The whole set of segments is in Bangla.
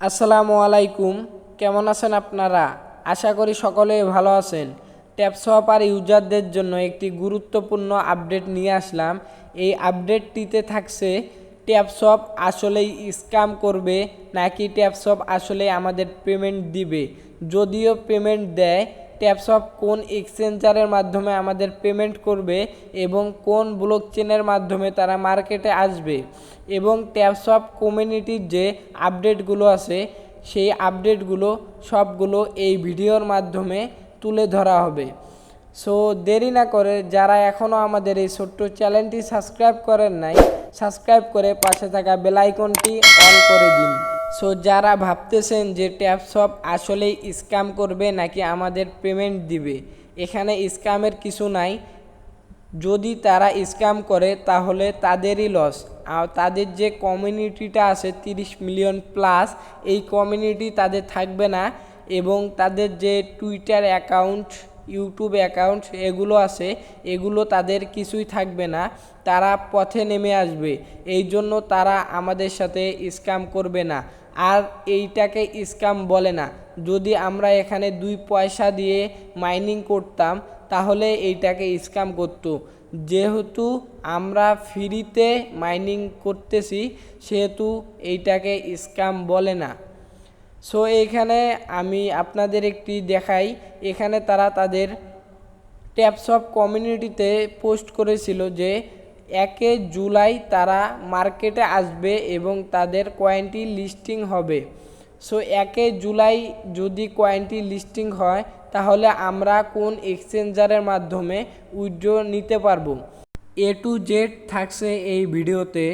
আসসালামু আলাইকুম। কেমন আছেন আপনারা? আশা করি সকলেই ভালো আছেন। ট্যাপসপ আর ইউজারদের জন্য একটি গুরুত্বপূর্ণ আপডেট নিয়ে আসলাম। এই আপডেটটিতে থাকছে ট্যাপসপ আসলেই স্ক্যাম করবে নাকি ট্যাপসপ আসলেই আমাদের পেমেন্ট দিবে। যদিও পেমেন্ট দেয়, ট্যাপসপ কোন এক্সচেঞ্জারের মাধ্যমে আমাদের পেমেন্ট করবে এবং কোন ব্লকচেনের মাধ্যমে তারা মার্কেটে আসবে, এবং ট্যাপসপ কমিউনিটির যে আপডেটগুলো আছে সেই আপডেটগুলো সবগুলো এই ভিডিওর মাধ্যমে তুলে ধরা হবে। সো দেরি না করে যারা এখনও আমাদের এই ছোট্ট চ্যানেলটি সাবস্ক্রাইব করেন নাই, সাবস্ক্রাইব করে পাশে থাকা বেল আইকনটি অন করে দিন। সো যারা ভাবতেছেন যে ট্যাপসপ আসলেই স্ক্যাম করবে নাকি আমাদের পেমেন্ট দিবে, এখানে স্ক্যামের কিছু নাই। যদি তারা স্ক্যাম করে তাহলে তাদেরই লস। আর তাদের যে কমিউনিটিটা আছে 30 মিলিয়ন প্লাস, এই কমিউনিটি তাদের থাকবে না, এবং তাদের যে টুইটার অ্যাকাউন্ট, ইউটিউব অ্যাকাউন্ট এগুলো আছে, এগুলো তাদের কিছুই থাকবে না। তারা পথে নেমে আসবে। এই জন্য তারা আমাদের সাথে স্ক্যাম করবে না। আর এইটাকে স্ক্যাম বলে না। যদি আমরা এখানে 2 পয়সা দিয়ে মাইনিং করতাম তাহলে এইটাকে স্ক্যাম করতো। যেহেতু আমরা ফ্রিতে মাইনিং করতেছি সেহেতু এইটাকে স্ক্যাম বলে না। সো এইখানে আমি আপনাদের একটি দেখাই। এখানে তারা তাদের ট্যাপসপ কমিউনিটিতে পোস্ট করেছিল যে 1 জুলাই তারা মার্কেটে আসবে এবং তাদের কয়েনটি লিস্টিং হবে। সো 1 জুলাই যদি কয়েনটি লিস্টিং হয় তাহলে আমরা কোন এক্সচেঞ্জারের মাধ্যমে উইথড্র নিতে পারবো, এ টু জেড থাকছে এই ভিডিওতে।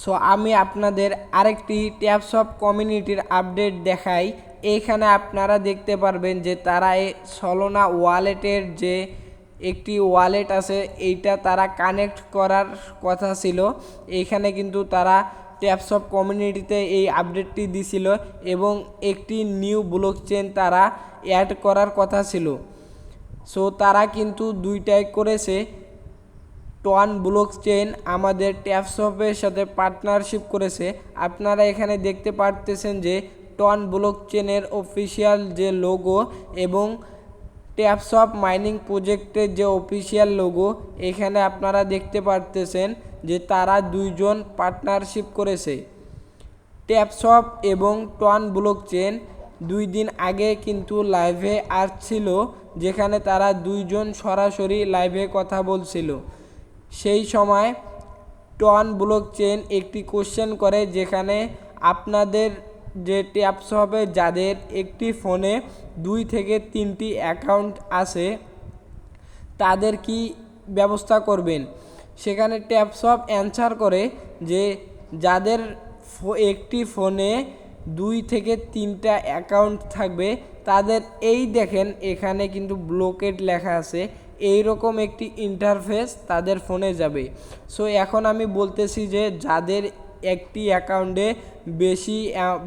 সো আমি আপনাদের আরেকটি ট্যাপসপ কমিউনিটির আপডেট দেখাই। এইখানে আপনারা দেখতে পারবেন যে তারা এই সলোনা ওয়ালেটের যে একটি ওয়ালেট আছে এইটা তারা কানেক্ট করার কথা ছিল। এইখানে কিন্তু তারা ট্যাপসপ কমিউনিটিতে এই আপডেটটি দিছিল এবং একটি নিউ ব্লকচেন তারা অ্যাড করার কথা ছিল। সো তারা কিন্তু দুইটাই করেছে। টন ব্লকচেন আমাদের ট্যাপসপের সাথে পার্টনারশিপ করেছে। আপনারা এখানে দেখতে পারতেছেন যে টন ব্লকচেনের অফিসিয়াল যে লোগো এবং ট্যাপসপ মাইনিং প্রজেক্টের যে অফিসিয়াল লোগো, এখানে আপনারা দেখতে পারতেছেন যে তারা দুইজন পার্টনারশিপ করেছে। ট্যাপসপ এবং টন ব্লকচেন 2 দিন আগে কিন্তু লাইভে আসছিল, যেখানে তারা দুইজন সরাসরি লাইভে কথা বলছিল। সেই সময় টন ব্লকচেন একটি কোশ্চেন করে, যেখানে আপনাদের যে ট্যাপসপে যাদের একটি ফোনে 2 থেকে 3টি অ্যাকাউন্ট আছে তাদের কি ব্যবস্থা করবেন। সেখানে ট্যাপসপ অ্যান্সার করে যে যাদের একটি ফোনে 2 থেকে 3টা অ্যাকাউন্ট থাকবে তাদের, এই দেখেন এখানে কিন্তু ব্লকেড লেখা আছে, এইরকম একটি ইন্টারফেস তাদের ফোনে যাবে। সো এখন আমি বলতেছি যে যাদের একটি অ্যাকাউন্টে বেশি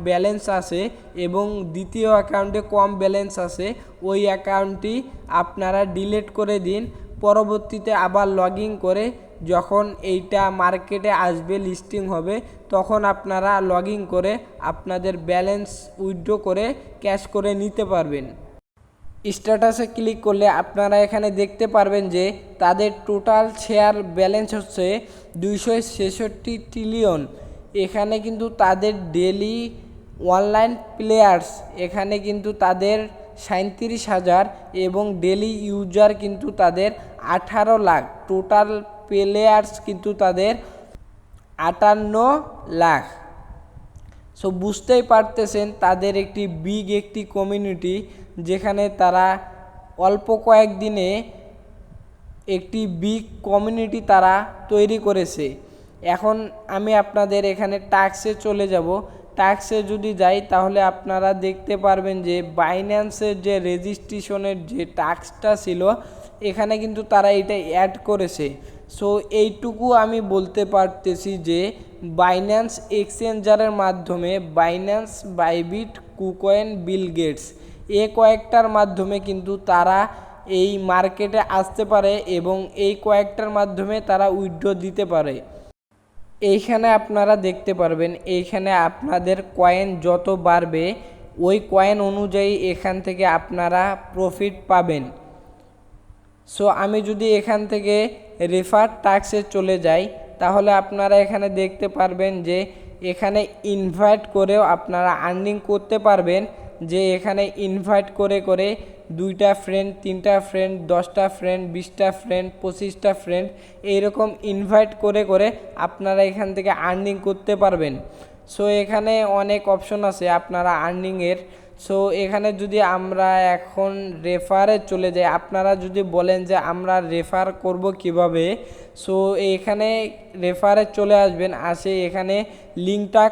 ব্যালেন্স আছে এবং দ্বিতীয় অ্যাকাউন্টে কম ব্যালেন্স আছে, ওই অ্যাকাউন্টটি আপনারা ডিলিট করে দিন। পরবর্তীতে আবার লগ ইন করে যখন এইটা মার্কেটে আসবে, লিস্টিং হবে, তখন আপনারা লগ ইন করে আপনাদের ব্যালেন্স উইথড্র করে ক্যাশ করে নিতে পারবেন। স্ট্যাটাসে ক্লিক করলে আপনারা এখানে দেখতে পারবেন যে তাদের টোটাল শেয়ার ব্যালেন্স হচ্ছে 266 ট্রিলিয়ন। এখানে কিন্তু তাদের ডেলি অনলাইন প্লেয়ার্স এখানে কিন্তু তাদের 37,000 এবং ডেলি ইউজার কিন্তু তাদের 18 লাখ। টোটাল প্লেয়ার্স কিন্তু তাদের 58 লাখ। সো বুঝতেই পারতেছেন তাদের একটি বিগ একটি কমিউনিটি, যেখানে তারা অল্প কয়েকদিনে একটি বিগ কমিউনিটি তারা তৈরি করেছে। এখন আমি আপনাদের এখানে টাস্কে চলে যাব। টাস্কে যদি যাই তাহলে আপনারা দেখতে পারবেন যে বাইন্যান্সের যে রেজিস্ট্রেশনের যে টাস্কটা ছিল এখানে কিন্তু তারা এটা অ্যাড করেছে। সো এইটুকু আমি বলতে পারতেছি যে বাইন্যান্স এক্সচেঞ্জারের মাধ্যমে Binance, Bybit, KuCoin, Bitget এ কয়েকটার মাধ্যমে কিন্তু তারা এই মার্কেটে আসতে পারে এবং এই কয়েকটার মাধ্যমে তারা উইথড্র দিতে পারে। এইখানে আপনারা দেখতে পারবেন, এইখানে আপনাদের কয়েন যত বাড়বে ওই কয়েন অনুযায়ী এখান থেকে আপনারা প্রফিট পাবেন। সো আমি যদি এখান থেকে রেফার টাস্কে চলে যাই, তাহলে আপনারা এখানে দেখতে পারবেন যে এখানে ইনভাইট করেও আপনারা আর্নিং করতে পারবেন। যে এখানে ইনভাইট করে করে 2টা ফ্রেন্ড, 3টা ফ্রেন্ড, 10টা ফ্রেন্ড, 20টা ফ্রেন্ড, 25টা ফ্রেন্ড, এইরকম ইনভাইট করে করে আপনারা এখান থেকে আর্নিং করতে পারবেন। সো এখানে অনেক অপশন আছে আপনারা আর্নিংয়ের। সো এখানে যদি আমরা এখন রেফারে চলে যাই, আপনারা যদি বলেন যে আমরা রেফার করব কিভাবে, সো এখানে রেফারে চলে আসবেন, আসে এখানে লিঙ্কটা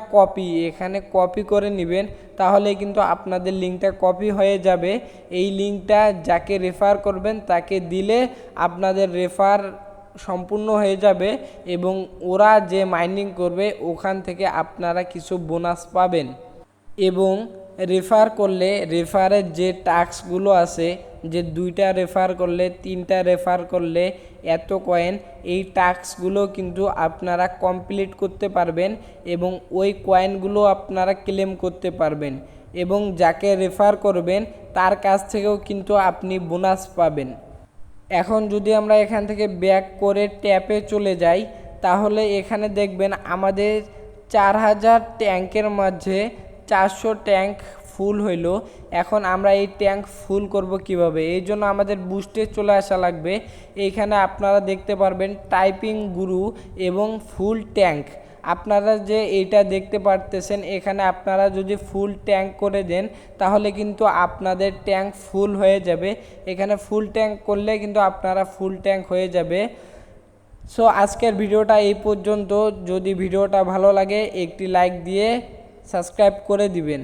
এখানে কপি করে নেবেন, তাহলে কিন্তু আপনাদের লিঙ্কটা কপি হয়ে যাবে। এই লিঙ্কটা যাকে রেফার করবেন তাকে দিলে আপনাদের রেফার সম্পূর্ণ হয়ে যাবে এবং ওরা যে মাইনিং করবে ওখান থেকে আপনারা কিছু বোনাস পাবেন। এবং রেফার করলে রেফারের যে টাস্কগুলো আছে, যে 2টা রেফার করলে, 3টা রেফার করলে এত কয়েন, এই টাস্কগুলো কিন্তু আপনারা কমপ্লিট করতে পারবেন এবং ওই কয়েনগুলো আপনারা ক্লেম করতে পারবেন এবং যাকে রেফার করবেন তার কাছ থেকেও কিন্তু আপনি বোনাস পাবেন। এখন যদি আমরা এখান থেকে ব্যাক করে ট্যাপে চলে যাই, তাহলে এখানে দেখবেন আমাদের 4000 ট্যাঙ্কের মাঝে 400 ট্যাঙ্ক ফুল হইল। এখন আমরা এই ট্যাঙ্ক ফুল করব কিভাবে, এই জন্য আমাদের বুস্টে চলে আসা লাগবে। এইখানে আপনারা দেখতে পারবেন টাইপিং গুরু এবং ফুল ট্যাঙ্ক। আপনারা যে এইটা দেখতে পারতেছেন, এখানে আপনারা যদি ফুল ট্যাঙ্ক করে দেন তাহলে কিন্তু আপনাদের ট্যাঙ্ক ফুল হয়ে যাবে। এখানে ফুল ট্যাঙ্ক করলে কিন্তু আপনারা ফুল ট্যাঙ্ক হয়ে যাবে। সো আজকের ভিডিওটা এই পর্যন্ত। যদি ভিডিওটা ভালো লাগে একটি লাইক দিয়ে সাবস্ক্রাইব করে দিবেন।